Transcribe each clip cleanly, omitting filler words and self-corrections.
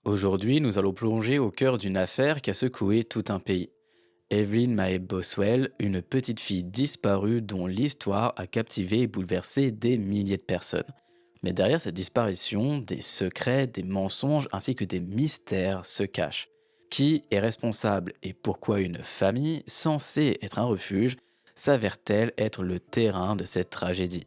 Aujourd'hui, nous allons plonger au cœur d'une affaire qui a secoué tout un pays. Evelyn Mae Boswell, une petite fille disparue dont l'histoire a captivé et bouleversé des milliers de personnes. Mais derrière cette disparition, des secrets, des mensonges ainsi que des mystères se cachent. Qui est responsable et pourquoi une famille, censée être un refuge, s'avère-t-elle être le terrain de cette tragédie?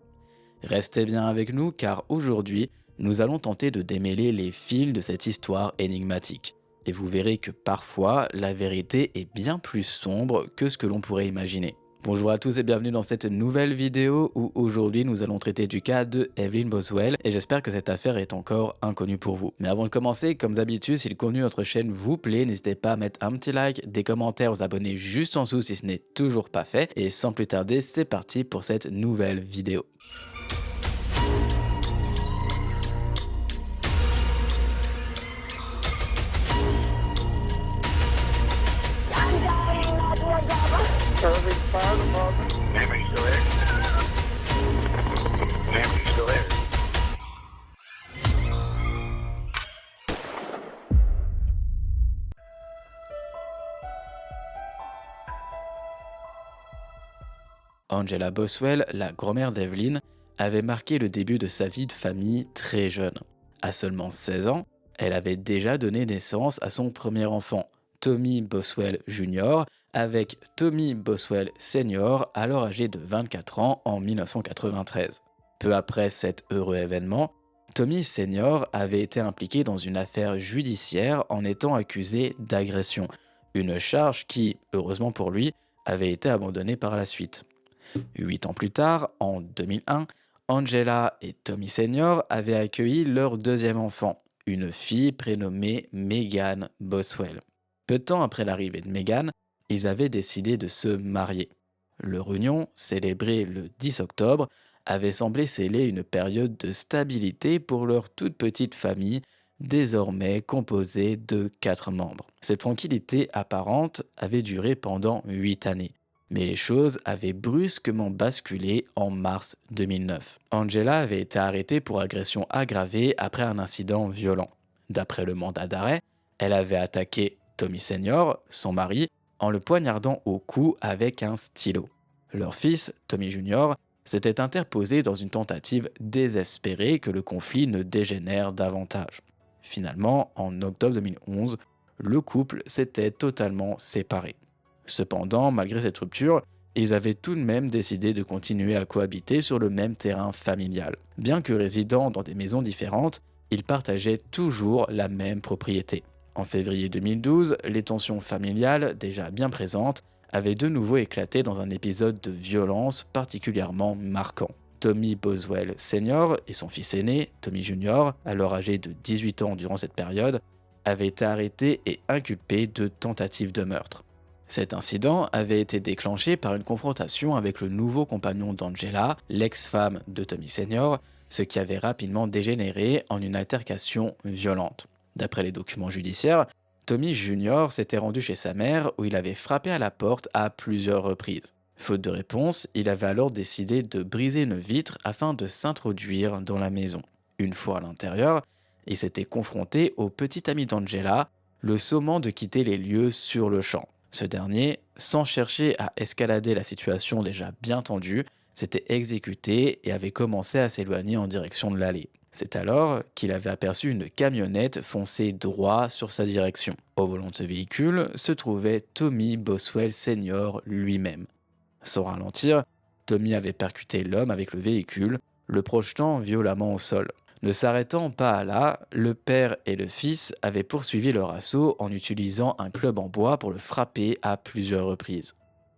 Restez bien avec nous car aujourd'hui, nous allons tenter de démêler les fils de cette histoire énigmatique. Et vous verrez que parfois, la vérité est bien plus sombre que ce que l'on pourrait imaginer. Bonjour à tous et bienvenue dans cette nouvelle vidéo où aujourd'hui nous allons traiter du cas de Evelyn Boswell et j'espère que cette affaire est encore inconnue pour vous. Mais avant de commencer, comme d'habitude, si le contenu de notre chaîne vous plaît, n'hésitez pas à mettre un petit like, des commentaires, vous abonner juste en dessous si ce n'est toujours pas fait. Et sans plus tarder, c'est parti pour cette nouvelle vidéo. Serving fire department. Ma'am, you still there? Ma'am, you still there? Angela Boswell, la grand-mère d'Evelyn, avait marqué le début de sa vie de famille très jeune. À seulement 16 ans, elle avait déjà donné naissance à son premier enfant, Tommy Boswell Jr., avec Tommy Boswell Sr., alors âgé de 24 ans en 1993. Peu après cet heureux événement, Tommy Sr. avait été impliqué dans une affaire judiciaire en étant accusé d'agression, une charge qui, heureusement pour lui, avait été abandonnée par la suite. 8 ans plus tard, en 2001, Angela et Tommy Senior avaient accueilli leur deuxième enfant, une fille prénommée Megan Boswell. Peu de temps après l'arrivée de Megan, ils avaient décidé de se marier. Leur union, célébrée le 10 octobre, avait semblé sceller une période de stabilité pour leur toute petite famille, désormais composée de 4 membres. Cette tranquillité apparente avait duré pendant 8 années. Mais les choses avaient brusquement basculé en mars 2009. Angela avait été arrêtée pour agression aggravée après un incident violent. D'après le mandat d'arrêt, elle avait attaqué Tommy Senior, son mari, en le poignardant au cou avec un stylo. Leur fils, Tommy Jr., s'était interposé dans une tentative désespérée que le conflit ne dégénère davantage. Finalement, en octobre 2011, le couple s'était totalement séparé. Cependant, malgré cette rupture, ils avaient tout de même décidé de continuer à cohabiter sur le même terrain familial. Bien que résidant dans des maisons différentes, ils partageaient toujours la même propriété. En février 2012, les tensions familiales, déjà bien présentes, avaient de nouveau éclaté dans un épisode de violence particulièrement marquant. Tommy Boswell Sr. et son fils aîné, Tommy Jr., alors âgé de 18 ans durant cette période, avaient été arrêtés et inculpés de tentative de meurtre. Cet incident avait été déclenché par une confrontation avec le nouveau compagnon d'Angela, l'ex-femme de Tommy Senior, ce qui avait rapidement dégénéré en une altercation violente. D'après les documents judiciaires, Tommy Jr. s'était rendu chez sa mère où il avait frappé à la porte à plusieurs reprises. Faute de réponse, il avait alors décidé de briser une vitre afin de s'introduire dans la maison. Une fois à l'intérieur, il s'était confronté au petit ami d'Angela, le sommant de quitter les lieux sur le champ. Ce dernier, sans chercher à escalader la situation déjà bien tendue, s'était exécuté et avait commencé à s'éloigner en direction de l'allée. C'est alors qu'il avait aperçu une camionnette foncer droit sur sa direction. Au volant de ce véhicule se trouvait Tommy Boswell Sr. lui-même. Sans ralentir, Tommy avait percuté l'homme avec le véhicule, le projetant violemment au sol. Ne s'arrêtant pas là, le père et le fils avaient poursuivi leur assaut en utilisant un club en bois pour le frapper à plusieurs reprises.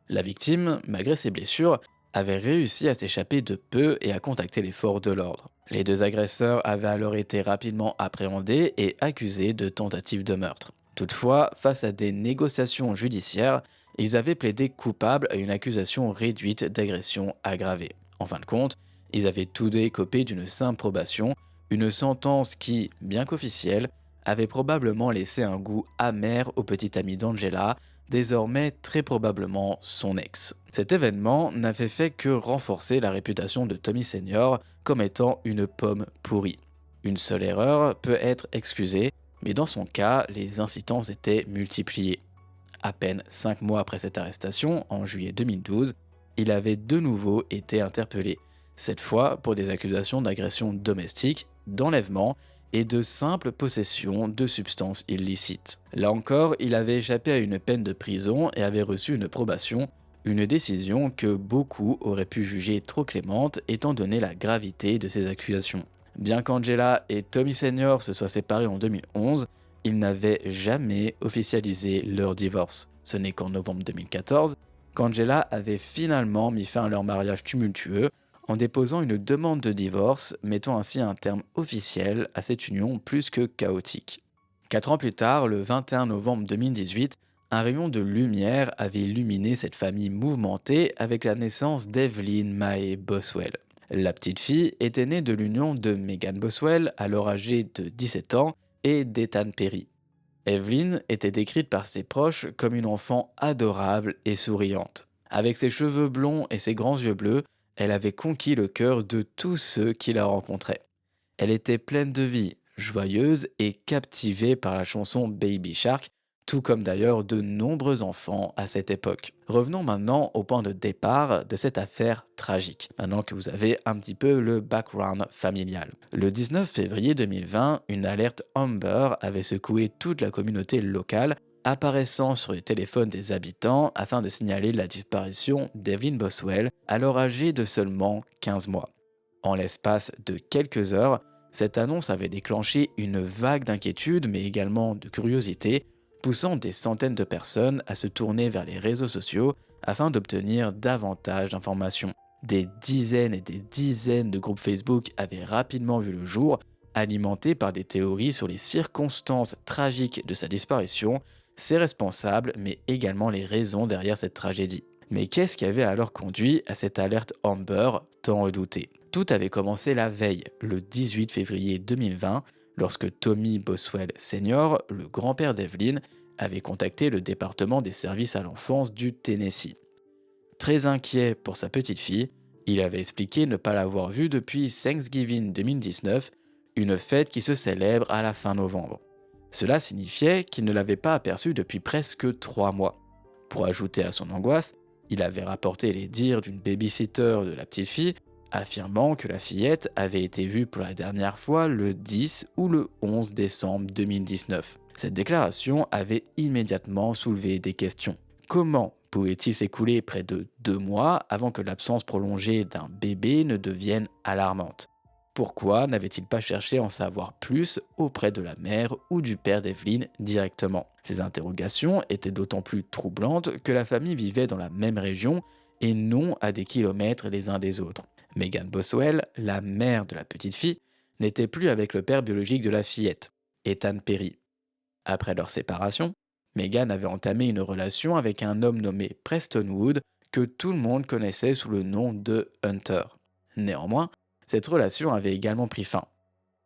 La victime, malgré ses blessures, avait réussi à s'échapper de peu et à contacter les forces de l'ordre. Les deux agresseurs avaient alors été rapidement appréhendés et accusés de tentative de meurtre. Toutefois, face à des négociations judiciaires, ils avaient plaidé coupables à une accusation réduite d'agression aggravée. En fin de compte, ils avaient tous deux écopé d'une simple probation, une sentence qui, bien qu'officielle, avait probablement laissé un goût amer au petit ami d'Angela, désormais très probablement son ex. Cet événement n'avait fait que renforcer la réputation de Tommy Senior comme étant une pomme pourrie. Une seule erreur peut être excusée, Mais dans son cas, les incitants étaient multipliés. À peine 5 mois après cette arrestation, en juillet 2012, il avait de nouveau été interpellé, cette fois pour des accusations d'agression domestique, d'enlèvement et de simple possession de substances illicites. Là encore, il avait échappé à une peine de prison et avait reçu une probation, une décision que beaucoup auraient pu juger trop clémente étant donné la gravité de ces accusations. Bien qu'Angela et Tommy Senior se soient séparés en 2011, ils n'avaient jamais officialisé leur divorce. Ce n'est qu'en novembre 2014 qu'Angela avait finalement mis fin à leur mariage tumultueux en déposant une demande de divorce, mettant ainsi un terme officiel à cette union plus que chaotique. 4 ans plus tard, le 21 novembre 2018, un rayon de lumière avait illuminé cette famille mouvementée avec la naissance d'Evelyn Mae Boswell. La petite fille était née de l'union de Megan Boswell, alors âgée de 17 ans, et d'Ethan Perry. Evelyn était décrite par ses proches comme une enfant adorable et souriante. Avec ses cheveux blonds et ses grands yeux bleus, elle avait conquis le cœur de tous ceux qui la rencontraient. Elle était pleine de vie, joyeuse et captivée par la chanson Baby Shark, tout comme d'ailleurs de nombreux enfants à cette époque. Revenons maintenant au point de départ de cette affaire tragique, maintenant que vous avez un petit peu le background familial. Le 19 février 2020, une alerte Amber avait secoué toute la communauté locale, apparaissant sur les téléphones des habitants afin de signaler la disparition d'Evelyn Boswell, alors âgée de seulement 15 mois. En l'espace de quelques heures, cette annonce avait déclenché une vague d'inquiétude mais également de curiosité, poussant des centaines de personnes à se tourner vers les réseaux sociaux afin d'obtenir davantage d'informations. Des dizaines et des dizaines de groupes Facebook avaient rapidement vu le jour, alimentés par des théories sur les circonstances tragiques de sa disparition, ses responsables, mais également les raisons derrière cette tragédie. Mais qu'est-ce qui avait alors conduit à cette alerte Amber tant redoutée ? Tout avait commencé la veille, le 18 février 2020, lorsque Tommy Boswell Senior, le grand-père d'Evelyn, avait contacté le département des services à l'enfance du Tennessee. Très inquiet pour sa petite fille, il avait expliqué ne pas l'avoir vue depuis Thanksgiving 2019, une fête qui se célèbre à la fin novembre. Cela signifiait qu'il ne l'avait pas aperçue depuis presque 3 mois. Pour ajouter à son angoisse, il avait rapporté les dires d'une babysitter de la petite fille, affirmant que la fillette avait été vue pour la dernière fois le 10 ou le 11 décembre 2019. Cette déclaration avait immédiatement soulevé des questions. Comment pouvait-il s'écouler près de 2 mois avant que l'absence prolongée d'un bébé ne devienne alarmante ? Pourquoi n'avait-il pas cherché à en savoir plus auprès de la mère ou du père d'Evelyn directement ? Ces interrogations étaient d'autant plus troublantes que la famille vivait dans la même région et non à des kilomètres les uns des autres. Megan Boswell, la mère de la petite fille, n'était plus avec le père biologique de la fillette, Ethan Perry. Après leur séparation, Megan avait entamé une relation avec un homme nommé Preston Wood que tout le monde connaissait sous le nom de Hunter. Néanmoins, cette relation avait également pris fin.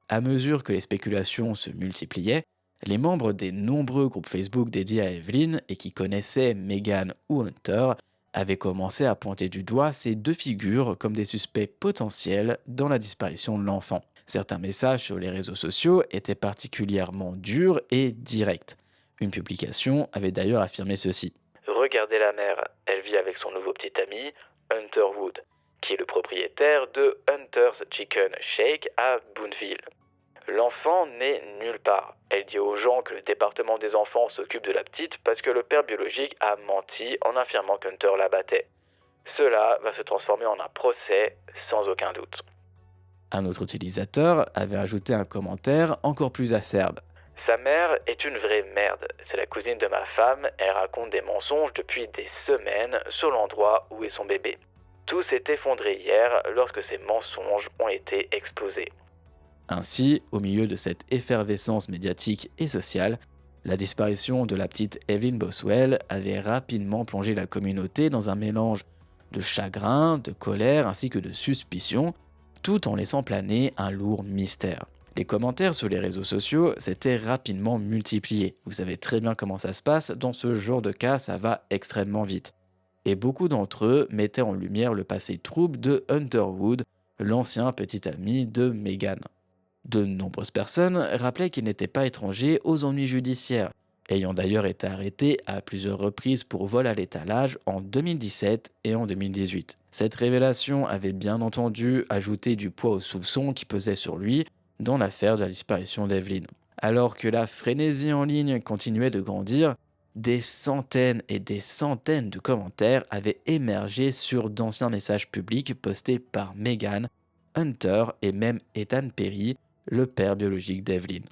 À mesure que les spéculations se multipliaient, les membres des nombreux groupes Facebook dédiés à Evelyn et qui connaissaient Megan ou Hunter avaient commencé à pointer du doigt ces deux figures comme des suspects potentiels dans la disparition de l'enfant. Certains messages sur les réseaux sociaux étaient particulièrement durs et directs. Une publication avait d'ailleurs affirmé ceci. Regardez la mère, elle vit avec son nouveau petit ami, Hunter Wood, qui est le propriétaire de Hunter's Chicken Shake à Boonville. L'enfant n'est nulle part. Elle dit aux gens que le département des enfants s'occupe de la petite parce que le père biologique a menti en affirmant qu'Hunter la battait. Cela va se transformer en un procès sans aucun doute. Un autre utilisateur avait ajouté un commentaire encore plus acerbe. Sa mère est une vraie merde. C'est la cousine de ma femme, elle raconte des mensonges depuis des semaines sur l'endroit où est son bébé. Tout s'est effondré hier lorsque ces mensonges ont été exposés. Ainsi, au milieu de cette effervescence médiatique et sociale, la disparition de la petite Evelyn Boswell avait rapidement plongé la communauté dans un mélange de chagrin, de colère ainsi que de suspicion, tout en laissant planer un lourd mystère. Les commentaires sur les réseaux sociaux s'étaient rapidement multipliés. Vous savez très bien comment ça se passe, dans ce genre de cas, ça va extrêmement vite. Et beaucoup d'entre eux mettaient en lumière le passé trouble de Hunter Wood, l'ancien petit ami de Megan. De nombreuses personnes rappelaient qu'il n'était pas étranger aux ennuis judiciaires, ayant d'ailleurs été arrêté à plusieurs reprises pour vol à l'étalage en 2017 et en 2018. Cette révélation avait bien entendu ajouté du poids aux soupçons qui pesaient sur lui dans l'affaire de la disparition d'Evelyn. Alors que la frénésie en ligne continuait de grandir, des centaines et des centaines de commentaires avaient émergé sur d'anciens messages publics postés par Meghan, Hunter et même Ethan Perry, le père biologique d'Evelyn.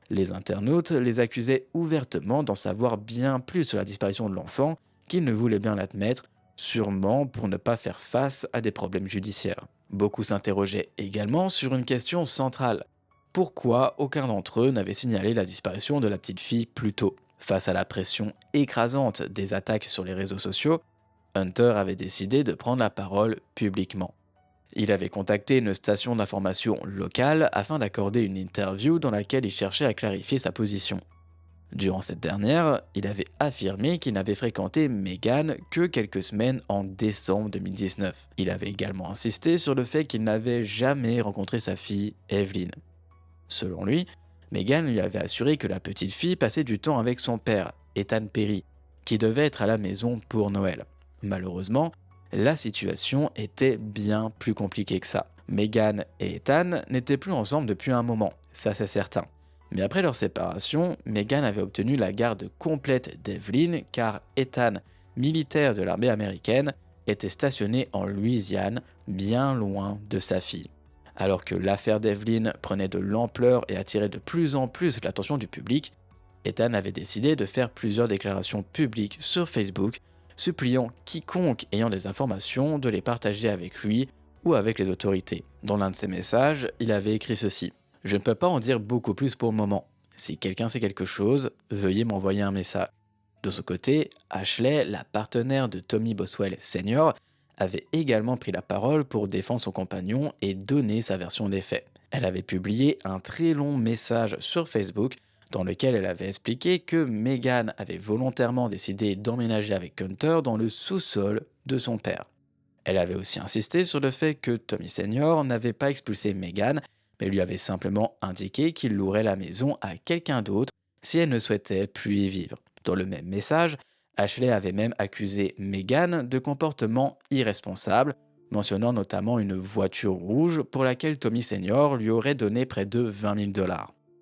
Les internautes les accusaient ouvertement d'en savoir bien plus sur la disparition de l'enfant qu'ils ne voulaient bien l'admettre, sûrement pour ne pas faire face à des problèmes judiciaires. Beaucoup s'interrogeaient également sur une question centrale. Pourquoi aucun d'entre eux n'avait signalé la disparition de la petite fille plus tôt? Face à la pression écrasante des attaques sur les réseaux sociaux, Hunter avait décidé de prendre la parole publiquement. Il avait contacté une station d'information locale afin d'accorder une interview dans laquelle il cherchait à clarifier sa position. Durant cette dernière, il avait affirmé qu'il n'avait fréquenté Meghan que quelques semaines en décembre 2019. Il avait également insisté sur le fait qu'il n'avait jamais rencontré sa fille, Evelyn. Selon lui, Meghan lui avait assuré que la petite fille passait du temps avec son père, Ethan Perry, qui devait être à la maison pour Noël. Malheureusement, la situation était bien plus compliquée que ça. Meghan et Ethan n'étaient plus ensemble depuis un moment, ça c'est certain. Mais après leur séparation, Meghan avait obtenu la garde complète d'Evelyn car Ethan, militaire de l'armée américaine, était stationné en Louisiane, bien loin de sa fille. Alors que l'affaire d'Evelyn prenait de l'ampleur et attirait de plus en plus l'attention du public, Ethan avait décidé de faire plusieurs déclarations publiques sur Facebook, suppliant quiconque ayant des informations de les partager avec lui ou avec les autorités. Dans l'un de ses messages, il avait écrit ceci. « Je ne peux pas en dire beaucoup plus pour le moment. Si quelqu'un sait quelque chose, veuillez m'envoyer un message. » De son côté, Ashley, la partenaire de Tommy Boswell Sr., avait également pris la parole pour défendre son compagnon et donner sa version des faits. Elle avait publié un très long message sur Facebook dans lequel elle avait expliqué que Meghan avait volontairement décidé d'emménager avec Hunter dans le sous-sol de son père. Elle avait aussi insisté sur le fait que Tommy Senior n'avait pas expulsé Meghan, mais lui avait simplement indiqué qu'il louerait la maison à quelqu'un d'autre si elle ne souhaitait plus y vivre. Dans le même message, Ashley avait même accusé Meghan de comportement irresponsable, mentionnant notamment une voiture rouge pour laquelle Tommy Senior lui aurait donné près de 20 000 $.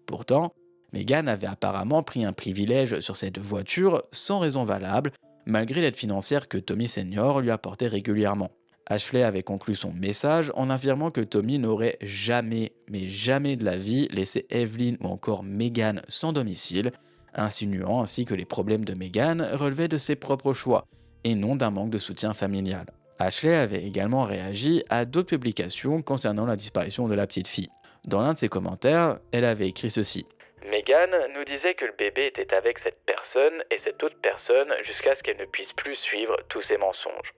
Pourtant, Meghan avait apparemment pris un privilège sur cette voiture sans raison valable, malgré l'aide financière que Tommy Senior lui apportait régulièrement. Ashley avait conclu son message en affirmant que Tommy n'aurait jamais, mais jamais de la vie laissé Evelyn ou encore Meghan sans domicile, insinuant ainsi que les problèmes de Meghan relevaient de ses propres choix et non d'un manque de soutien familial. Ashley avait également réagi à d'autres publications concernant la disparition de la petite fille. Dans l'un de ses commentaires, elle avait écrit ceci. Meghan nous disait que le bébé était avec cette personne et cette autre personne jusqu'à ce qu'elle ne puisse plus suivre tous ces mensonges.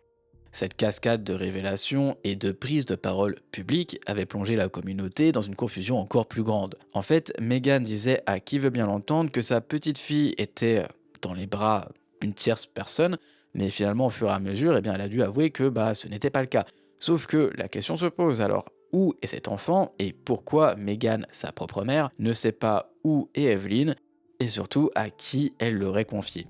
Cette cascade de révélations et de prises de parole publiques avait plongé la communauté dans une confusion encore plus grande. En fait, Meghan disait à qui veut bien l'entendre que sa petite fille était dans les bras d'une tierce personne, mais finalement au fur et à mesure, elle a dû avouer que ce n'était pas le cas. Sauf que la question se pose alors, où est cet enfant et pourquoi Meghan, sa propre mère, ne sait pas où est Evelyn et surtout à qui elle l'aurait confié.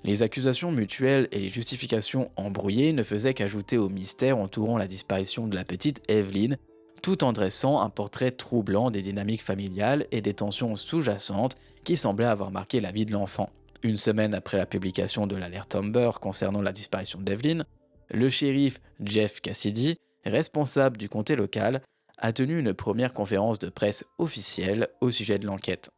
Les accusations mutuelles et les justifications embrouillées ne faisaient qu'ajouter au mystère entourant la disparition de la petite Evelyn, tout en dressant un portrait troublant des dynamiques familiales et des tensions sous-jacentes qui semblaient avoir marqué la vie de l'enfant. Une semaine après la publication de l'alerte Amber concernant la disparition d'Evelyn, le shérif Jeff Cassidy, responsable du comté local, a tenu une première conférence de presse officielle au sujet de l'enquête.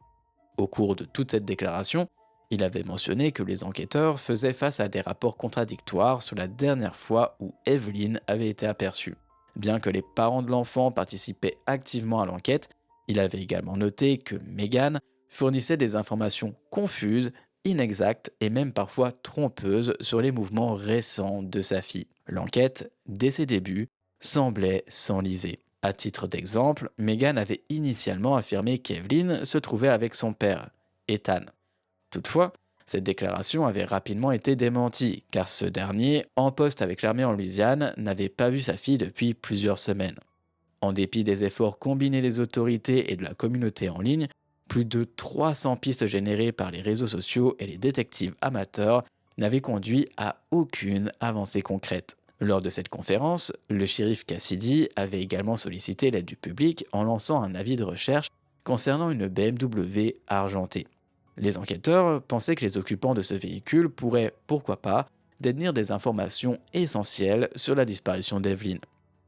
Au cours de toute cette déclaration, il avait mentionné que les enquêteurs faisaient face à des rapports contradictoires sur la dernière fois où Evelyn avait été aperçue. Bien que les parents de l'enfant participaient activement à l'enquête, il avait également noté que Meghan fournissait des informations confuses, inexactes et même parfois trompeuses sur les mouvements récents de sa fille. L'enquête, dès ses débuts, semblait s'enliser. À titre d'exemple, Meghan avait initialement affirmé qu'Evelyn se trouvait avec son père, Ethan. Toutefois, cette déclaration avait rapidement été démentie, car ce dernier, en poste avec l'armée en Louisiane, n'avait pas vu sa fille depuis plusieurs semaines. En dépit des efforts combinés des autorités et de la communauté en ligne, plus de 300 pistes générées par les réseaux sociaux et les détectives amateurs n'avaient conduit à aucune avancée concrète. Lors de cette conférence, le shérif Cassidy avait également sollicité l'aide du public en lançant un avis de recherche concernant une BMW argentée. Les enquêteurs pensaient que les occupants de ce véhicule pourraient, pourquoi pas, détenir des informations essentielles sur la disparition d'Evelyn.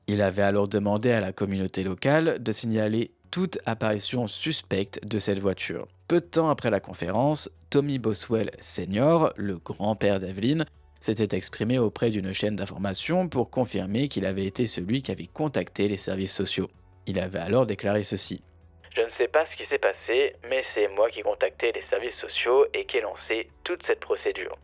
Il avait alors demandé à la communauté locale de signaler toute apparition suspecte de cette voiture. Peu de temps après la conférence, Tommy Boswell Sr., le grand-père d'Evelyn, s'était exprimé auprès d'une chaîne d'information pour confirmer qu'il avait été celui qui avait contacté les services sociaux. Il avait alors déclaré ceci. Je ne sais pas ce qui s'est passé, mais c'est moi qui ai contacté les services sociaux et qui ai lancé toute cette procédure.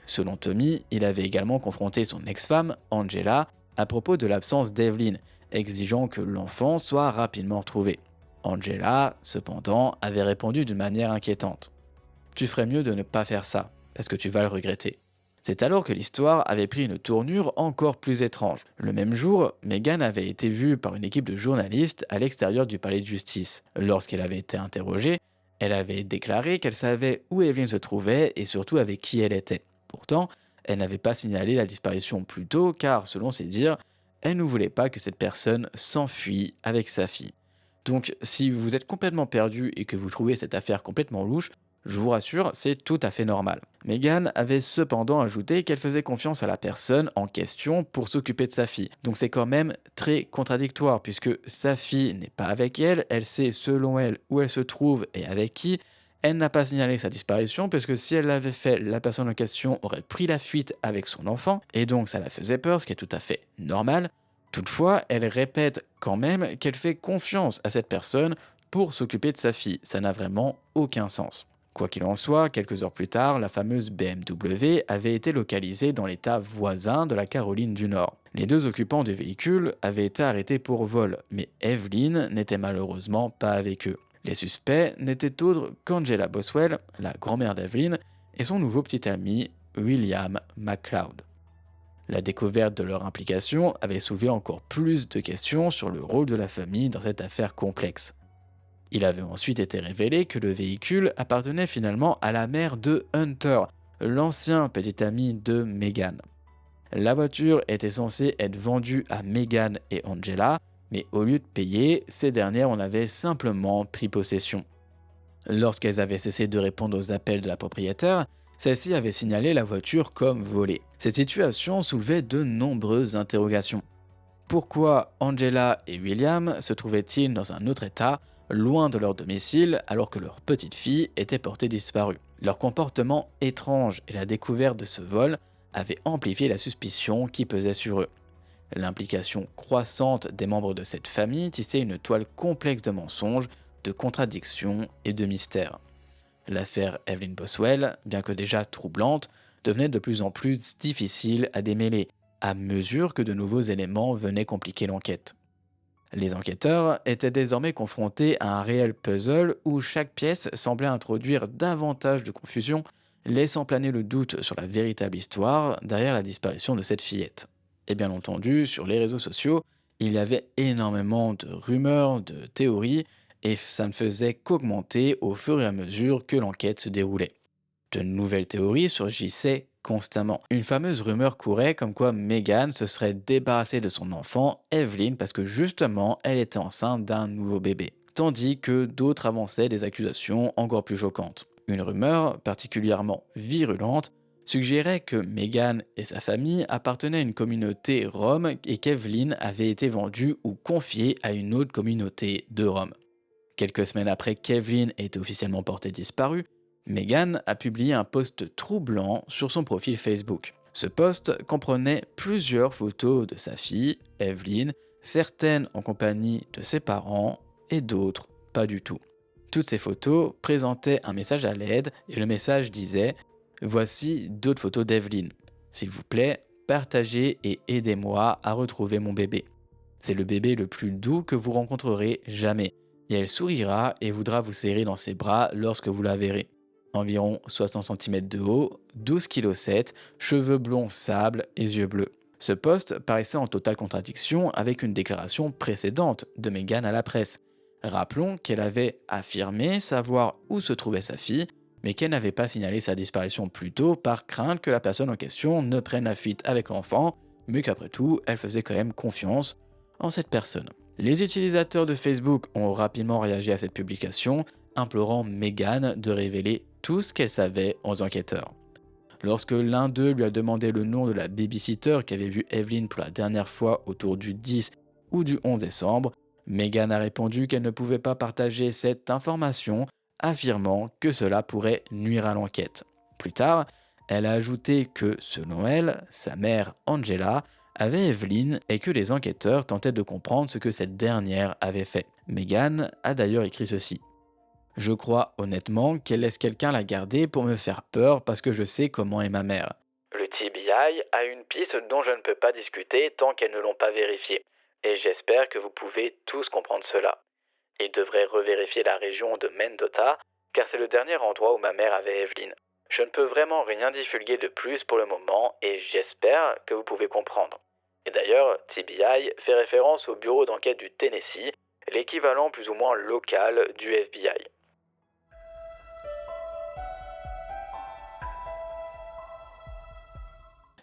Selon Tommy, il avait également confronté son ex-femme, Angela, à propos de l'absence d'Evelyn, exigeant que l'enfant soit rapidement retrouvé. Angela, cependant, avait répondu d'une manière inquiétante. « Tu ferais mieux de ne pas faire ça, parce que tu vas le regretter. » C'est alors que l'histoire avait pris une tournure encore plus étrange. Le même jour, Meghan avait été vue par une équipe de journalistes à l'extérieur du palais de justice. Lorsqu'elle avait été interrogée, elle avait déclaré qu'elle savait où Evelyn se trouvait et surtout avec qui elle était. Pourtant, elle n'avait pas signalé la disparition plus tôt car, selon ses dires, elle ne voulait pas que cette personne s'enfuit avec sa fille. Donc, si vous êtes complètement perdu et que vous trouvez cette affaire complètement louche, je vous rassure, c'est tout à fait normal. Meghan avait cependant ajouté qu'elle faisait confiance à la personne en question pour s'occuper de sa fille. Donc c'est quand même très contradictoire puisque sa fille n'est pas avec elle, elle sait selon elle où elle se trouve et avec qui. Elle n'a pas signalé sa disparition parce que si elle l'avait fait, la personne en question aurait pris la fuite avec son enfant et donc ça la faisait peur, ce qui est tout à fait normal. Toutefois, elle répète quand même qu'elle fait confiance à cette personne pour s'occuper de sa fille. Ça n'a vraiment aucun sens. Quoi qu'il en soit, quelques heures plus tard, la fameuse BMW avait été localisée dans l'état voisin de la Caroline du Nord. Les deux occupants du véhicule avaient été arrêtés pour vol, mais Evelyn n'était malheureusement pas avec eux. Les suspects n'étaient autres qu'Angela Boswell, la grand-mère d'Evelyn, et son nouveau petit ami, William McLeod. La découverte de leur implication avait soulevé encore plus de questions sur le rôle de la famille dans cette affaire complexe. Il avait ensuite été révélé que le véhicule appartenait finalement à la mère de Hunter, l'ancien petit ami de Meghan. La voiture était censée être vendue à Meghan et Angela, mais au lieu de payer, ces dernières en avaient simplement pris possession. Lorsqu'elles avaient cessé de répondre aux appels de la propriétaire, celle-ci avait signalé la voiture comme volée. Cette situation soulevait de nombreuses interrogations. Pourquoi Angela et William se trouvaient-ils dans un autre état, loin de leur domicile, alors que leur petite fille était portée disparue? Leur comportement étrange et la découverte de ce vol avaient amplifié la suspicion qui pesait sur eux. L'implication croissante des membres de cette famille tissait une toile complexe de mensonges, de contradictions et de mystères. L'affaire Evelyn Boswell, bien que déjà troublante, devenait de plus en plus difficile à démêler, à mesure que de nouveaux éléments venaient compliquer l'enquête. Les enquêteurs étaient désormais confrontés à un réel puzzle où chaque pièce semblait introduire davantage de confusion, laissant planer le doute sur la véritable histoire derrière la disparition de cette fillette. Et bien entendu, sur les réseaux sociaux, il y avait énormément de rumeurs, de théories, et ça ne faisait qu'augmenter au fur et à mesure que l'enquête se déroulait. De nouvelles théories surgissaient constamment. Une fameuse rumeur courait comme quoi Meghan se serait débarrassée de son enfant, Evelyn, parce que justement elle était enceinte d'un nouveau bébé. Tandis que d'autres avançaient des accusations encore plus choquantes. Une rumeur particulièrement virulente suggérait que Meghan et sa famille appartenaient à une communauté rom et qu'Evelyn avait été vendue ou confiée à une autre communauté de Roms. Quelques semaines après qu'Evelyn ait été officiellement portée disparue, Meghan a publié un post troublant sur son profil Facebook. Ce post comprenait plusieurs photos de sa fille, Evelyn, certaines en compagnie de ses parents et d'autres pas du tout. Toutes ces photos présentaient un message à l'aide et le message disait « Voici d'autres photos d'Evelyn. S'il vous plaît, partagez et aidez-moi à retrouver mon bébé. C'est le bébé le plus doux que vous rencontrerez jamais. Et elle sourira et voudra vous serrer dans ses bras lorsque vous la verrez. Environ 60 cm de haut, 12,7 kg, cheveux blonds sable et yeux bleus. Ce post paraissait en totale contradiction avec une déclaration précédente de Meghan à la presse. Rappelons qu'elle avait affirmé savoir où se trouvait sa fille, mais qu'elle n'avait pas signalé sa disparition plus tôt par crainte que la personne en question ne prenne la fuite avec l'enfant, mais qu'après tout, elle faisait quand même confiance en cette personne. Les utilisateurs de Facebook ont rapidement réagi à cette publication, implorant Meghan de révéler tout ce qu'elle savait aux enquêteurs. Lorsque l'un d'eux lui a demandé le nom de la babysitter qui avait vu Evelyn pour la dernière fois autour du 10 ou du 11 décembre, Meghan a répondu qu'elle ne pouvait pas partager cette information, affirmant que cela pourrait nuire à l'enquête. Plus tard, elle a ajouté que, selon elle, sa mère Angela avait Evelyn et que les enquêteurs tentaient de comprendre ce que cette dernière avait fait. Meghan a d'ailleurs écrit ceci. Je crois honnêtement qu'elle laisse quelqu'un la garder pour me faire peur parce que je sais comment est ma mère. Le TBI a une piste dont je ne peux pas discuter tant qu'elles ne l'ont pas vérifiée. Et j'espère que vous pouvez tous comprendre cela. Ils devraient revérifier la région de Mendota, car c'est le dernier endroit où ma mère avait Evelyn. Je ne peux vraiment rien divulguer de plus pour le moment et j'espère que vous pouvez comprendre. Et d'ailleurs, TBI fait référence au bureau d'enquête du Tennessee, l'équivalent plus ou moins local du FBI.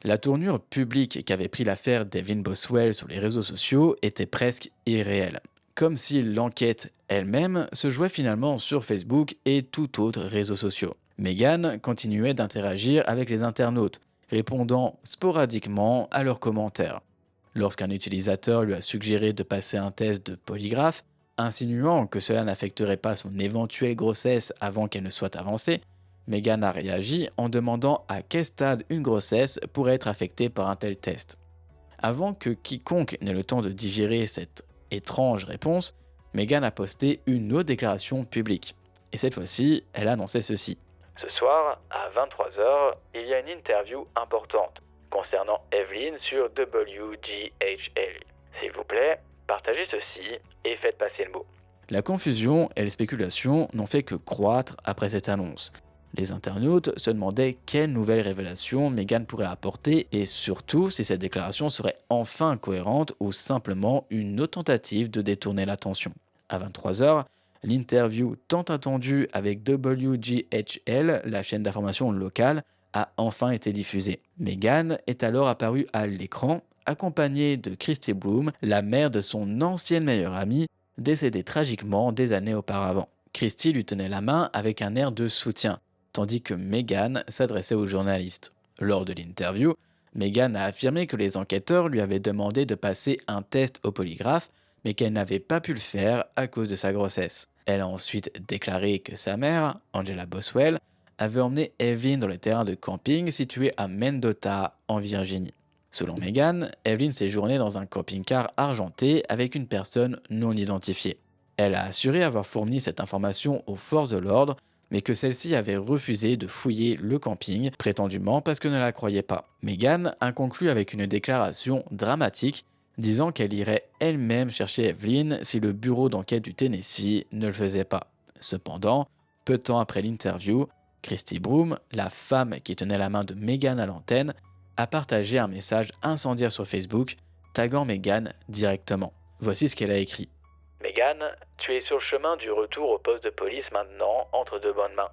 La tournure publique qu'avait pris l'affaire d'Evelyn Boswell sur les réseaux sociaux était presque irréelle. Comme si l'enquête elle-même se jouait finalement sur Facebook et tout autre réseau social. Meghan continuait d'interagir avec les internautes, répondant sporadiquement à leurs commentaires. Lorsqu'un utilisateur lui a suggéré de passer un test de polygraphe, insinuant que cela n'affecterait pas son éventuelle grossesse avant qu'elle ne soit avancée, Meghan a réagi en demandant à quel stade une grossesse pourrait être affectée par un tel test. Avant que quiconque n'ait le temps de digérer cette étrange réponse, Meghan a posté une autre déclaration publique. Et cette fois-ci, elle annonçait ceci. Ce soir, à 23h, il y a une interview importante concernant Evelyn sur WGHL. S'il vous plaît, partagez ceci et faites passer le mot. La confusion et les spéculations n'ont fait que croître après cette annonce. Les internautes se demandaient quelle nouvelle révélation Meghan pourrait apporter et surtout si cette déclaration serait enfin cohérente ou simplement une autre tentative de détourner l'attention. À 23h, l'interview tant attendue avec WGHL, la chaîne d'information locale, a enfin été diffusée. Meghan est alors apparue à l'écran, accompagnée de Christy Bloom, la mère de son ancienne meilleure amie, décédée tragiquement des années auparavant. Christy lui tenait la main avec un air de soutien, tandis que Meghan s'adressait aux journalistes. Lors de l'interview, Meghan a affirmé que les enquêteurs lui avaient demandé de passer un test au polygraphe, mais qu'elle n'avait pas pu le faire à cause de sa grossesse. Elle a ensuite déclaré que sa mère, Angela Boswell, avait emmené Evelyn dans le terrain de camping situé à Mendota, en Virginie. Selon Meghan, Evelyn séjournait dans un camping-car argenté avec une personne non identifiée. Elle a assuré avoir fourni cette information aux forces de l'ordre, mais que celle-ci avait refusé de fouiller le camping, prétendument parce que ne la croyait pas. Meghan a conclu avec une déclaration dramatique, disant qu'elle irait elle-même chercher Evelyn si le bureau d'enquête du Tennessee ne le faisait pas. Cependant, peu de temps après l'interview, Christy Bloom, la femme qui tenait la main de Meghan à l'antenne, a partagé un message incendiaire sur Facebook, taguant Meghan directement. Voici ce qu'elle a écrit. Meghan, tu es sur le chemin du retour au poste de police maintenant, entre de bonnes mains.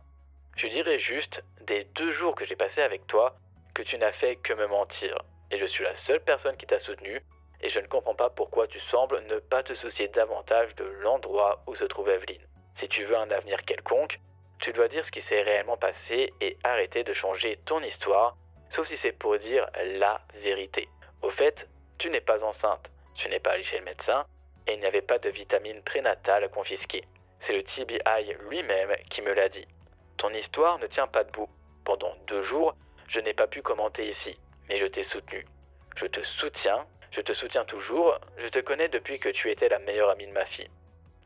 Je dirais juste, des 2 jours que j'ai passés avec toi, que tu n'as fait que me mentir. Et je suis la seule personne qui t'a soutenu, et je ne comprends pas pourquoi tu sembles ne pas te soucier davantage de l'endroit où se trouve Evelyn. Si tu veux un avenir quelconque, tu dois dire ce qui s'est réellement passé et arrêter de changer ton histoire, sauf si c'est pour dire la vérité. Au fait, tu n'es pas enceinte, tu n'es pas allé chez le médecin, et il n'y avait pas de vitamine prénatale confisquée. C'est le TBI lui-même qui me l'a dit. Ton histoire ne tient pas debout. Pendant 2 jours, je n'ai pas pu commenter ici, mais je t'ai soutenu. Je te soutiens toujours, je te connais depuis que tu étais la meilleure amie de ma fille.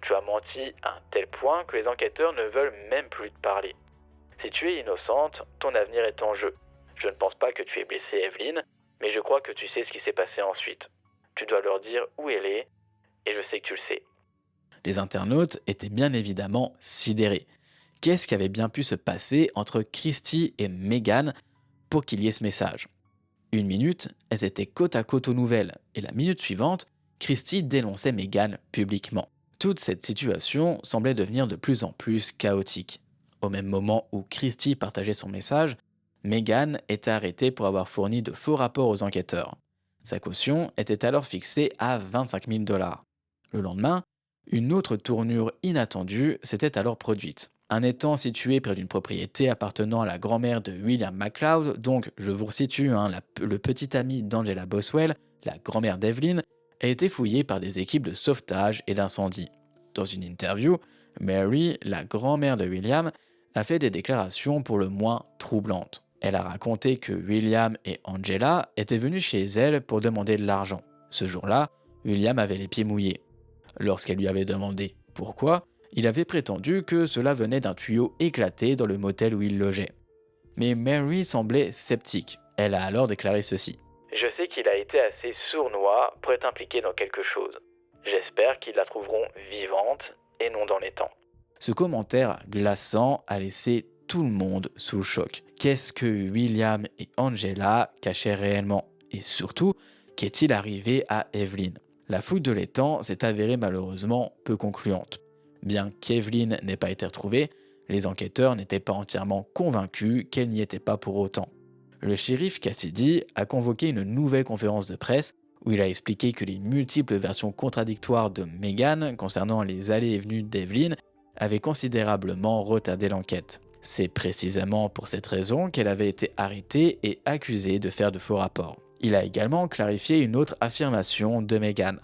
Tu as menti à un tel point que les enquêteurs ne veulent même plus te parler. Si tu es innocente, ton avenir est en jeu. Je ne pense pas que tu aies blessé Evelyn, mais je crois que tu sais ce qui s'est passé ensuite. Tu dois leur dire où elle est, et je sais que tu le sais. Les internautes étaient bien évidemment sidérés. Qu'est-ce qui avait bien pu se passer entre Christy et Meghan pour qu'il y ait ce message ? Une minute, elles étaient côte à côte aux nouvelles, et la minute suivante, Christie dénonçait Meghan publiquement. Toute cette situation semblait devenir de plus en plus chaotique. Au même moment où Christie partageait son message, Meghan était arrêtée pour avoir fourni de faux rapports aux enquêteurs. Sa caution était alors fixée à 25 000 $. Le lendemain, une autre tournure inattendue s'était alors produite. Un étang situé près d'une propriété appartenant à la grand-mère de William McLeod, donc je vous resitue, le petit ami d'Angela Boswell, la grand-mère d'Evelyn, a été fouillé par des équipes de sauvetage et d'incendie. Dans une interview, Mary, la grand-mère de William, a fait des déclarations pour le moins troublantes. Elle a raconté que William et Angela étaient venus chez elle pour demander de l'argent. Ce jour-là, William avait les pieds mouillés. Lorsqu'elle lui avait demandé pourquoi, il avait prétendu que cela venait d'un tuyau éclaté dans le motel où il logeait. Mais Mary semblait sceptique. Elle a alors déclaré ceci. Je sais qu'il a été assez sournois pour être impliqué dans quelque chose. J'espère qu'ils la trouveront vivante et non dans les temps. Ce commentaire glaçant a laissé tout le monde sous le choc. Qu'est-ce que William et Angela cachaient réellement? Et surtout, qu'est-il arrivé à Evelyn? La fouille de l'étang s'est avérée malheureusement peu concluante. Bien qu'Evelyn n'ait pas été retrouvée, les enquêteurs n'étaient pas entièrement convaincus qu'elle n'y était pas pour autant. Le shérif Cassidy a convoqué une nouvelle conférence de presse où il a expliqué que les multiples versions contradictoires de Meghan concernant les allées et venues d'Evelyn avaient considérablement retardé l'enquête. C'est précisément pour cette raison qu'elle avait été arrêtée et accusée de faire de faux rapports. Il a également clarifié une autre affirmation de Meghan.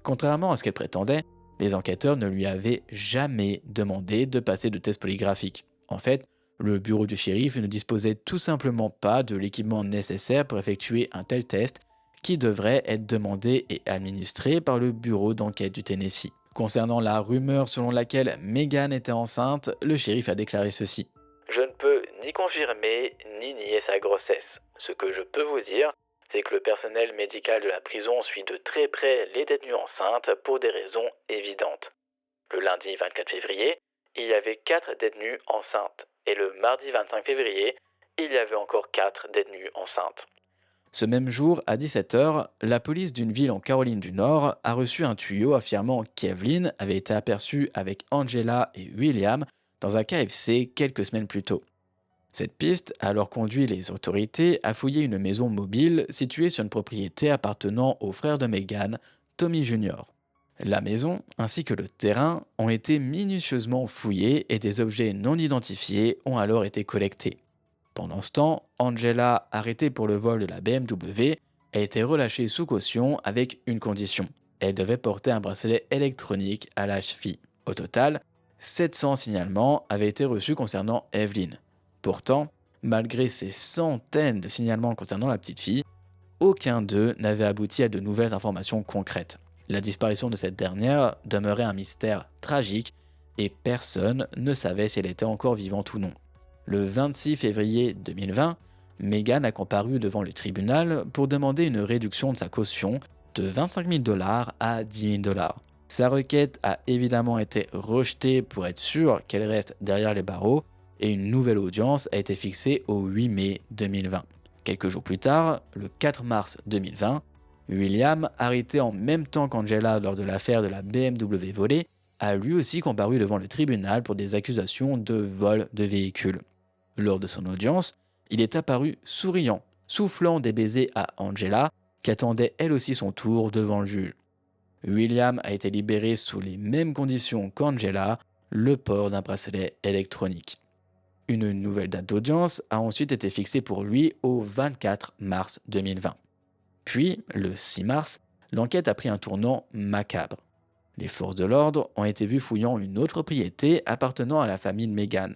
Contrairement à ce qu'elle prétendait, les enquêteurs ne lui avaient jamais demandé de passer de tests polygraphiques. En fait, le bureau du shérif ne disposait tout simplement pas de l'équipement nécessaire pour effectuer un tel test qui devrait être demandé et administré par le bureau d'enquête du Tennessee. Concernant la rumeur selon laquelle Meghan était enceinte, le shérif a déclaré ceci. Je ne peux ni confirmer ni nier sa grossesse. Ce que je peux vous dire, c'est que le personnel médical de la prison suit de très près les détenues enceintes pour des raisons évidentes. Le lundi 24 février, il y avait 4 détenues enceintes, et le mardi 25 février, il y avait encore 4 détenues enceintes. Ce même jour, à 17h, la police d'une ville en Caroline du Nord a reçu un tuyau affirmant qu'Evelyn avait été aperçue avec Angela et William dans un KFC quelques semaines plus tôt. Cette piste a alors conduit les autorités à fouiller une maison mobile située sur une propriété appartenant au frère de Meghan, Tommy Jr. La maison ainsi que le terrain ont été minutieusement fouillés et des objets non identifiés ont alors été collectés. Pendant ce temps, Angela, arrêtée pour le vol de la BMW, a été relâchée sous caution avec une condition. Elle devait porter un bracelet électronique à la cheville. Au total, 700 signalements avaient été reçus concernant Evelyn. Pourtant, malgré ces centaines de signalements concernant la petite fille, aucun d'eux n'avait abouti à de nouvelles informations concrètes. La disparition de cette dernière demeurait un mystère tragique et personne ne savait si elle était encore vivante ou non. Le 26 février 2020, Meghan a comparu devant le tribunal pour demander une réduction de sa caution de 25 000 $ à 10 000 $. Sa requête a évidemment été rejetée pour être sûr qu'elle reste derrière les barreaux et une nouvelle audience a été fixée au 8 mai 2020. Quelques jours plus tard, le 4 mars 2020, William, arrêté en même temps qu'Angela lors de l'affaire de la BMW volée, a lui aussi comparu devant le tribunal pour des accusations de vol de véhicule. Lors de son audience, il est apparu souriant, soufflant des baisers à Angela, qui attendait elle aussi son tour devant le juge. William a été libéré sous les mêmes conditions qu'Angela, le port d'un bracelet électronique. Une nouvelle date d'audience a ensuite été fixée pour lui au 24 mars 2020. Puis, le 6 mars, l'enquête a pris un tournant macabre. Les forces de l'ordre ont été vues fouillant une autre propriété appartenant à la famille de Meghan.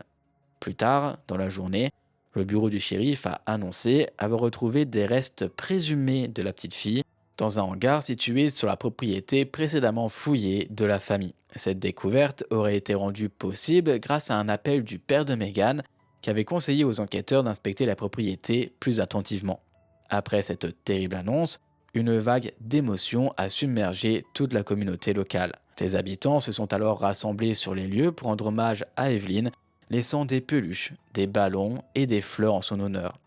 Plus tard, dans la journée, le bureau du shérif a annoncé avoir retrouvé des restes présumés de la petite fille dans un hangar situé sur la propriété précédemment fouillée de la famille. Cette découverte aurait été rendue possible grâce à un appel du père de Meghan qui avait conseillé aux enquêteurs d'inspecter la propriété plus attentivement. Après cette terrible annonce, une vague d'émotion a submergé toute la communauté locale. Les habitants se sont alors rassemblés sur les lieux pour rendre hommage à Evelyn, laissant des peluches, des ballons et des fleurs en son honneur.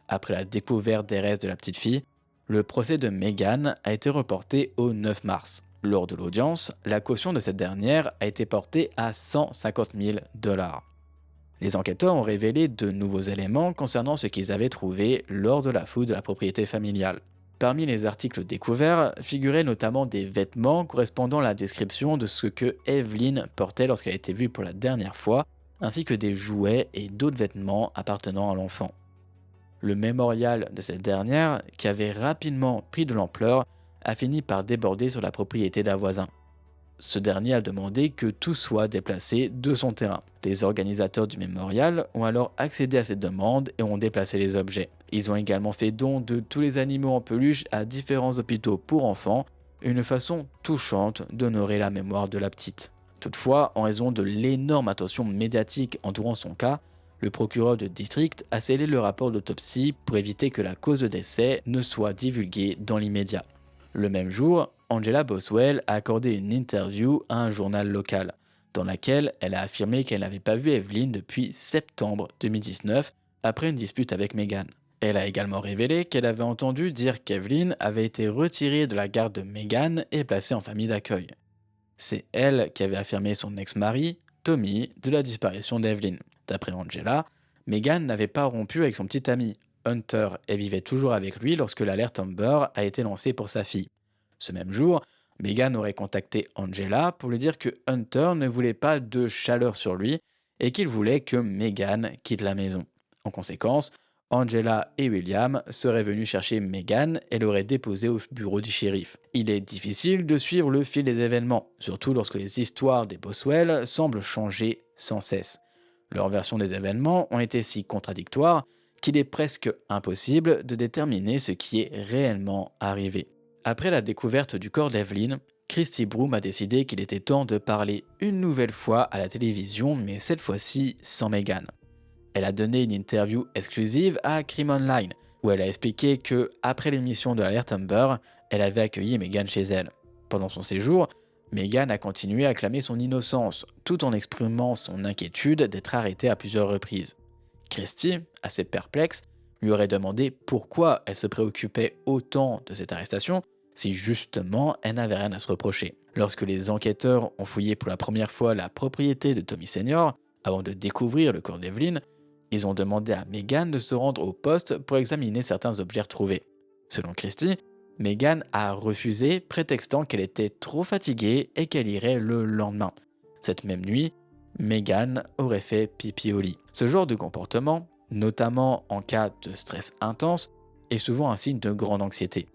après la découverte des restes de la petite fille, le procès de Meghan a été reporté au 9 mars. Lors de l'audience, la caution de cette dernière a été portée à 150 000 $. Les enquêteurs ont révélé de nouveaux éléments concernant ce qu'ils avaient trouvé lors de la fouille de la propriété familiale. Parmi les articles découverts figuraient notamment des vêtements correspondant à la description de ce que Evelyn portait lorsqu'elle a été vue pour la dernière fois, ainsi que des jouets et d'autres vêtements appartenant à l'enfant. Le mémorial de cette dernière, qui avait rapidement pris de l'ampleur, a fini par déborder sur la propriété d'un voisin. Ce dernier a demandé que tout soit déplacé de son terrain. Les organisateurs du mémorial ont alors accédé à cette demande et ont déplacé les objets. Ils ont également fait don de tous les animaux en peluche à différents hôpitaux pour enfants, une façon touchante d'honorer la mémoire de la petite. Toutefois, en raison de l'énorme attention médiatique entourant son cas, le procureur de district a scellé le rapport d'autopsie pour éviter que la cause de décès ne soit divulguée dans l'immédiat. Le même jour, Angela Boswell a accordé une interview à un journal local, dans laquelle elle a affirmé qu'elle n'avait pas vu Evelyn depuis septembre 2019, après une dispute avec Meghan. Elle a également révélé qu'elle avait entendu dire qu'Evelyn avait été retirée de la garde de Meghan et placée en famille d'accueil. C'est elle qui avait affirmé son ex-mari, Tommy, de la disparition d'Evelyn. D'après Angela, Meghan n'avait pas rompu avec son petit ami, Hunter, et vivait toujours avec lui lorsque l'alerte Amber a été lancée pour sa fille. Ce même jour, Meghan aurait contacté Angela pour lui dire que Hunter ne voulait pas de chaleur sur lui et qu'il voulait que Meghan quitte la maison. En conséquence, Angela et William seraient venus chercher Meghan et l'auraient déposée au bureau du shérif. Il est difficile de suivre le fil des événements, surtout lorsque les histoires des Boswell semblent changer sans cesse. Leurs versions des événements ont été si contradictoires qu'il est presque impossible de déterminer ce qui est réellement arrivé. Après la découverte du corps d'Evelyn, Christy Broom a décidé qu'il était temps de parler une nouvelle fois à la télévision, mais cette fois-ci sans Meghan. Elle a donné une interview exclusive à Crime Online, où elle a expliqué que, après l'émission de l'alerte Amber, elle avait accueilli Meghan chez elle. Pendant son séjour, Meghan a continué à clamer son innocence, tout en exprimant son inquiétude d'être arrêtée à plusieurs reprises. Christy, assez perplexe, lui aurait demandé pourquoi elle se préoccupait autant de cette arrestation si justement elle n'avait rien à se reprocher. Lorsque les enquêteurs ont fouillé pour la première fois la propriété de Tommy Senior, avant de découvrir le corps d'Evelyn, ils ont demandé à Meghan de se rendre au poste pour examiner certains objets retrouvés. Selon Christy, Meghan a refusé, prétextant qu'elle était trop fatiguée et qu'elle irait le lendemain. Cette même nuit, Meghan aurait fait pipi au lit. Ce genre de comportement, notamment en cas de stress intense, est souvent un signe de grande anxiété.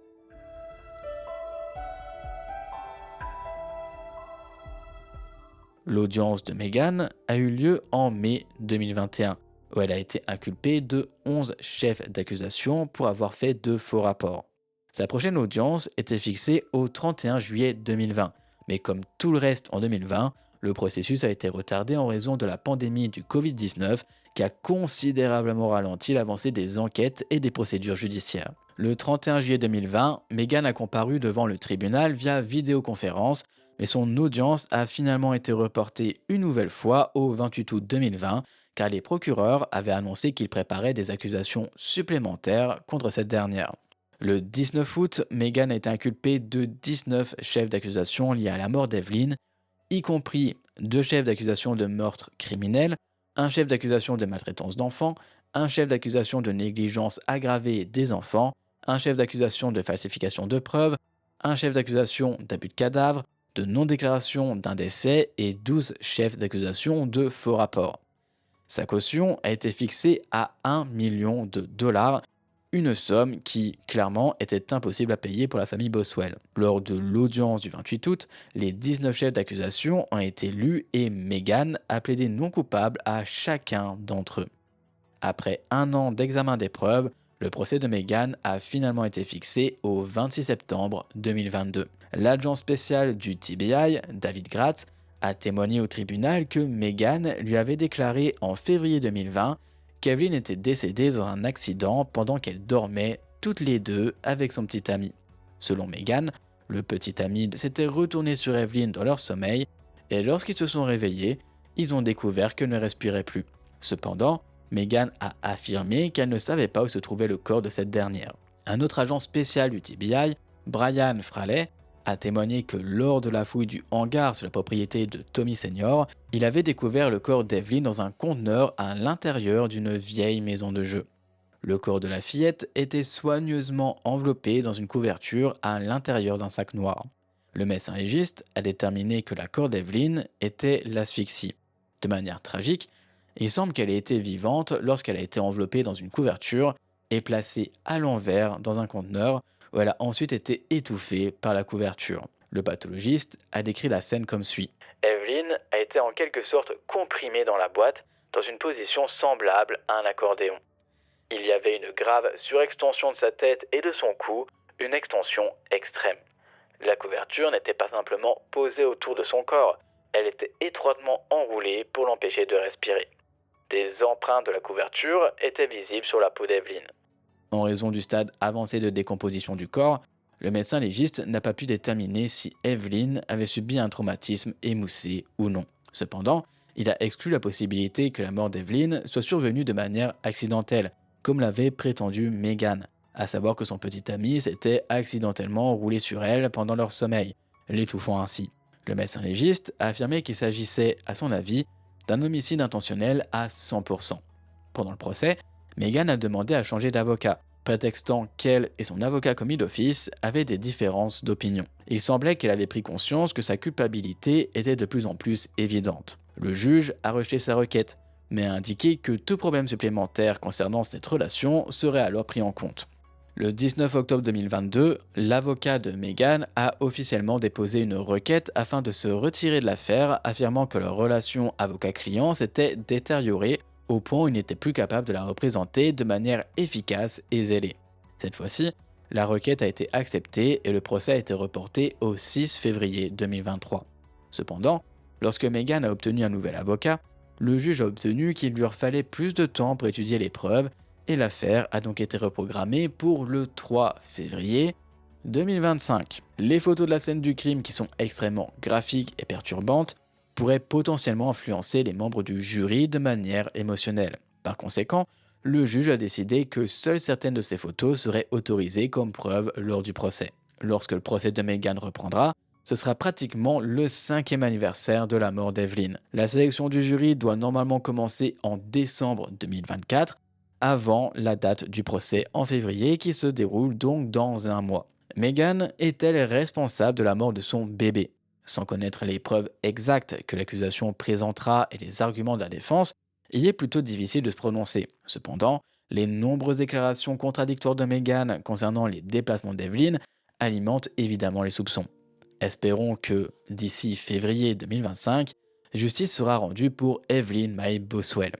L'audience de Meghan a eu lieu en mai 2021, où elle a été inculpée de 11 chefs d'accusation pour avoir fait de faux rapports. Sa prochaine audience était fixée au 31 juillet 2020, mais comme tout le reste en 2020, le processus a été retardé en raison de la pandémie du Covid-19 qui a considérablement ralenti l'avancée des enquêtes et des procédures judiciaires. Le 31 juillet 2020, Meghan a comparu devant le tribunal via vidéoconférence, mais son audience a finalement été reportée une nouvelle fois au 28 août 2020 car les procureurs avaient annoncé qu'ils préparaient des accusations supplémentaires contre cette dernière. Le 19 août, Meghan a été inculpée de 19 chefs d'accusation liés à la mort d'Evelyn, y compris 2 chefs d'accusation de meurtre criminel, un chef d'accusation de maltraitance d'enfants, un chef d'accusation de négligence aggravée des enfants, un chef d'accusation de falsification de preuves, un chef d'accusation d'abus de cadavre, de non-déclaration d'un décès et 12 chefs d'accusation de faux rapports. Sa caution a été fixée à $1 million, une somme qui, clairement, était impossible à payer pour la famille Boswell. Lors de l'audience du 28 août, les 19 chefs d'accusation ont été lus et Meghan a plaidé non coupable à chacun d'entre eux. Après 1 an d'examen des preuves, le procès de Meghan a finalement été fixé au 26 septembre 2022. L'agent spécial du TBI, David Gratz, a témoigné au tribunal que Meghan lui avait déclaré en février 2020 qu'Evelyn était décédée dans un accident pendant qu'elle dormait toutes les deux avec son petit ami. Selon Meghan, le petit ami s'était retourné sur Evelyn dans leur sommeil et lorsqu'ils se sont réveillés, ils ont découvert qu'elle ne respirait plus. Cependant, Megan a affirmé qu'elle ne savait pas où se trouvait le corps de cette dernière. Un autre agent spécial du TBI, Brian Fraley, a témoigné que lors de la fouille du hangar sur la propriété de Tommy Senior, il avait découvert le corps d'Evelyn dans un conteneur à l'intérieur d'une vieille maison de jeu. Le corps de la fillette était soigneusement enveloppé dans une couverture à l'intérieur d'un sac noir. Le médecin légiste a déterminé que la corde d'Evelyn était l'asphyxie. De manière tragique, il semble qu'elle ait été vivante lorsqu'elle a été enveloppée dans une couverture et placée à l'envers dans un conteneur où elle a ensuite été étouffée par la couverture. Le pathologiste a décrit la scène comme suit. Evelyn a été en quelque sorte comprimée dans la boîte dans une position semblable à un accordéon. Il y avait une grave surextension de sa tête et de son cou, une extension extrême. La couverture n'était pas simplement posée autour de son corps, elle était étroitement enroulée pour l'empêcher de respirer. Des empreintes de la couverture étaient visibles sur la peau d'Evelyn. En raison du stade avancé de décomposition du corps, le médecin légiste n'a pas pu déterminer si Evelyn avait subi un traumatisme émoussé ou non. Cependant, il a exclu la possibilité que la mort d'Evelyn soit survenue de manière accidentelle, comme l'avait prétendu Megan, à savoir que son petit ami s'était accidentellement roulé sur elle pendant leur sommeil, l'étouffant ainsi. Le médecin légiste a affirmé qu'il s'agissait, à son avis, d'un homicide intentionnel à 100%. Pendant le procès, Megan a demandé à changer d'avocat, prétextant qu'elle et son avocat commis d'office avaient des différences d'opinion. Il semblait qu'elle avait pris conscience que sa culpabilité était de plus en plus évidente. Le juge a rejeté sa requête, mais a indiqué que tout problème supplémentaire concernant cette relation serait alors pris en compte. Le 19 octobre 2022, l'avocat de Megan a officiellement déposé une requête afin de se retirer de l'affaire, affirmant que leur relation avocat-client s'était détériorée au point où il n'était plus capable de la représenter de manière efficace et zélée. Cette fois-ci, la requête a été acceptée et le procès a été reporté au 6 février 2023. Cependant, lorsque Megan a obtenu un nouvel avocat, le juge a obtenu qu'il lui fallait plus de temps pour étudier les preuves et l'affaire a donc été reprogrammée pour le 3 février 2025. Les photos de la scène du crime, qui sont extrêmement graphiques et perturbantes, pourraient potentiellement influencer les membres du jury de manière émotionnelle. Par conséquent, le juge a décidé que seules certaines de ces photos seraient autorisées comme preuve lors du procès. Lorsque le procès de Megan reprendra, ce sera pratiquement le 5e anniversaire de la mort d'Evelyn. La sélection du jury doit normalement commencer en décembre 2024, avant la date du procès en février qui se déroule donc dans un mois. Megan est-elle responsable de la mort de son bébé? Sans connaître les preuves exactes que l'accusation présentera et les arguments de la défense, il est plutôt difficile de se prononcer. Cependant, les nombreuses déclarations contradictoires de Megan concernant les déplacements d'Evelyn alimentent évidemment les soupçons. Espérons que, d'ici février 2025, justice sera rendue pour Evelyn Mae Boswell.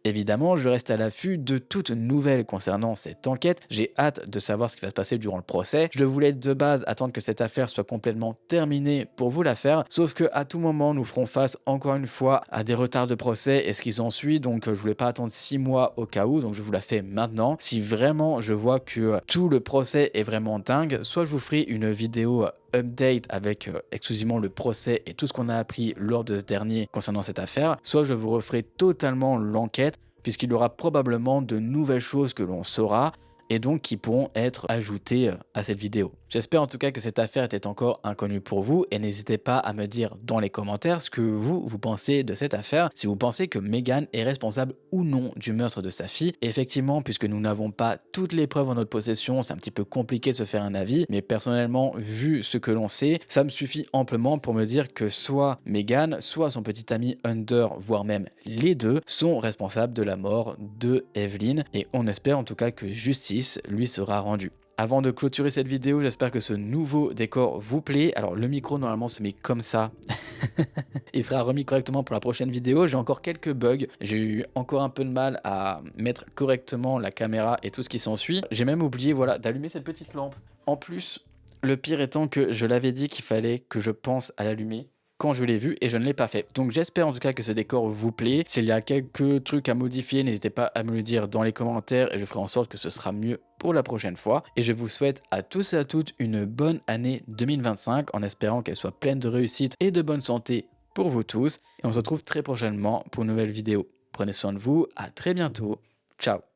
Évidemment, je reste à l'affût de toute nouvelle concernant cette enquête. J'ai hâte de savoir ce qui va se passer durant le procès. Je voulais de base attendre que cette affaire soit complètement terminée pour vous la faire, sauf que à tout moment, nous ferons face encore une fois à des retards de procès et ce qui s'ensuit. Donc, je voulais pas attendre 6 mois au cas où, donc je vous la fais maintenant. Si vraiment je vois que tout le procès est vraiment dingue, soit je vous ferai une vidéo update avec exclusivement le procès et tout ce qu'on a appris lors de ce dernier concernant cette affaire, soit je vous referai totalement l'enquête puisqu'il y aura probablement de nouvelles choses que l'on saura et donc qui pourront être ajoutées à cette vidéo. J'espère en tout cas que cette affaire était encore inconnue pour vous et n'hésitez pas à me dire dans les commentaires ce que vous pensez de cette affaire, si vous pensez que Megan est responsable ou non du meurtre de sa fille. Et effectivement, puisque nous n'avons pas toutes les preuves en notre possession, c'est un petit peu compliqué de se faire un avis, mais personnellement, vu ce que l'on sait, ça me suffit amplement pour me dire que soit Megan, soit son petit ami Hunter, voire même les deux, sont responsables de la mort de Evelyn et on espère en tout cas que justice lui sera rendue. Avant de clôturer cette vidéo, j'espère que ce nouveau décor vous plaît. Alors le micro normalement se met comme ça. Il sera remis correctement pour la prochaine vidéo. J'ai encore quelques bugs. J'ai eu encore un peu de mal à mettre correctement la caméra et tout ce qui s'ensuit. J'ai même oublié voilà, d'allumer cette petite lampe. En plus, le pire étant que je l'avais dit qu'il fallait que je pense à l'allumer quand je l'ai vu et je ne l'ai pas fait. Donc j'espère en tout cas que ce décor vous plaît. S'il y a quelques trucs à modifier, n'hésitez pas à me le dire dans les commentaires et je ferai en sorte que ce sera mieux pour la prochaine fois. Et je vous souhaite à tous et à toutes une bonne année 2025 en espérant qu'elle soit pleine de réussite et de bonne santé pour vous tous. Et on se retrouve très prochainement pour une nouvelle vidéo. Prenez soin de vous, à très bientôt. Ciao.